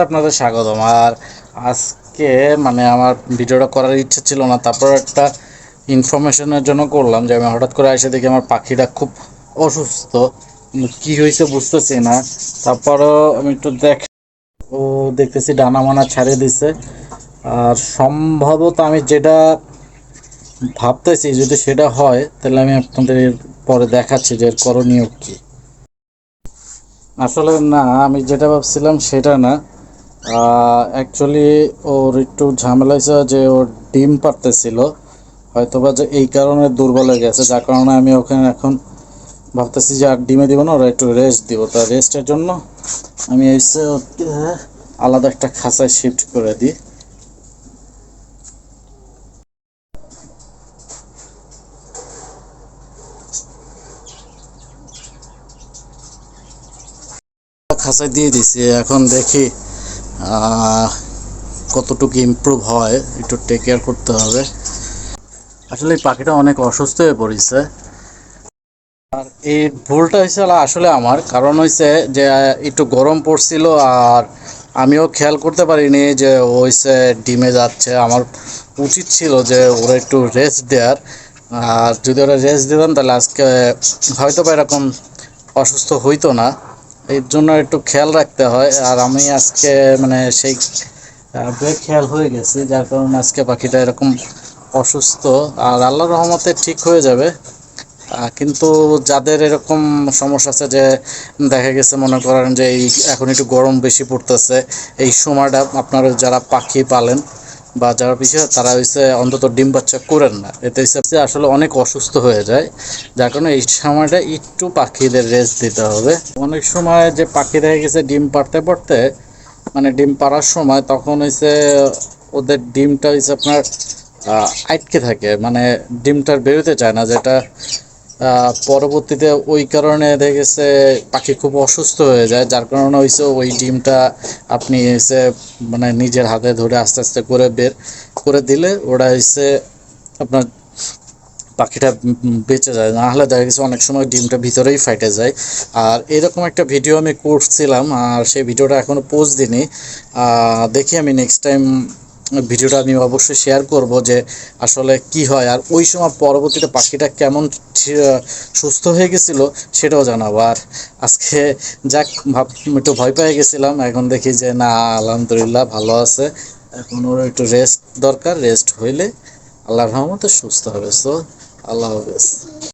আপনাদের স্বাগতম। আর আজকে মানে আমার ভিডিওটা করার ইচ্ছা ছিল না, তারপর একটা ইনফরমেশনের জন্য করলাম যে আমি হঠাৎ করে এসে দেখি আমার পাখিটা খুব অসুস্থ। কি হয়েছে বুঝতেছি না। তারপরও আমি একটু ও দেখতেছি ডানা মানা ছাড়িয়ে দিছে। আর সম্ভবত আমি যেটা ভাবতেছি যদি সেটা হয় তাহলে আমি আপনাদের পরে দেখাচ্ছি যে এর করণীয় কি। আসলে না, আমি যেটা ভাবছিলাম সেটা না। অ্যাকচুয়ালি ওর একটু ঝামেলা হয়েছে যে ওর ডিম পারতেছিল, হয়তোবা যে এই কারণে দুর্বল হয়ে গেছে, যার কারণে আমি ওখানে এখন ভাবতেছি যে আর ডিমে দিব না, ওরা একটু রেস্ট দিব। তা রেস্টের জন্য আমি এসে ওকে আলাদা একটা খাঁচায় শিফট করে দিই। খাঁচায় দিয়ে দিছি, এখন দেখি আহ, কতটুকু ইমপ্রুভ হয়, একটু টেক কেয়ার করতে হবে। আসলে এই পাখিটা অনেক অসুস্থ হয়ে পড়েছে। আর এই ভুলটা হয়েছে আসলে আমার, কারণ হয়েছে যে একটু গরম পড়ছিল আর আমিও খেয়াল করতে পারিনি যে হয়েছে ডিমে যাচ্ছে। আমার উচিত ছিল যে ওরা একটু রেস্ট দেওয়ার। আর যদি ওরা রেস্ট দিতাম তাহলে আজকে হয়তো বা এরকম অসুস্থ হইতো না। এর জন্য একটু খেয়াল রাখতে হয়, আর আমি আজকে মানে সেই খেয়াল হয়ে গেছে, যার কারণে আজকে পাখিটা এরকম অসুস্থ। আর আল্লাহর রহমতে ঠিক হয়ে যাবে। কিন্তু যাদের এরকম সমস্যা আছে যে দেখা গেছে, মনে করেন যে এই এখন একটু গরম বেশি পড়তেছে, এই সময়টা আপনারা যারা পাখি পালেন বা যারা পিছিয়ে তারা হচ্ছে অন্তত ডিম বাচ্চা করেন না, এতে হচ্ছে আসলে অনেক অসুস্থ হয়ে যায়। যার কারণে এই সময়টা একটু পাখিদের রেস্ট দিতে হবে। অনেক সময় যে পাখি দেখা গেছে ডিম পাড়তে পারতে মানে ডিম পাড়ার সময় তখন হচ্ছে ওদের ডিমটা হচ্ছে আপনার আটকে থাকে, মানে ডিমটার বেরোতে চায় না, যেটা পরবর্তীতে ওই কারণে দেখা গেছে পাখি খুব অসুস্থ হয়ে যায়। যার কারণে হয়েছে ওই ডিমটা আপনি এসে মানে নিজের হাতে ধরে আস্তে আস্তে করে বের করে দিলে ওটা হচ্ছে আপনার পাখিটা বেঁচে যায়। না হলে দেখা গেছে অনেক সময় ডিমটা ভিতরেই ফাইটে যায়। আর এরকম একটা ভিডিও আমি করছিলাম, আর সেই ভিডিওটা এখনও পোস্ট দিইনি। দেখি আমি নেক্সট টাইম ভিডিওটা আমি অবশ্যই শেয়ার করব যে আসলে কি হয়, আর ওই সময় পরবর্তীতে পাখিটা কেমন সুস্থ হয়ে গেছিল সেটাও জানাবো। আর আজকে যাক একটু ভয় পেয়ে গেছিলাম, এখন দেখি যে না, আলহামদুলিল্লাহ ভালো আছে। এখন ওর একটু রেস্ট দরকার, রেস্ট হইলে আল্লাহর রহমতে সুস্থ হবে। সো আল্লাহ হাফেজ।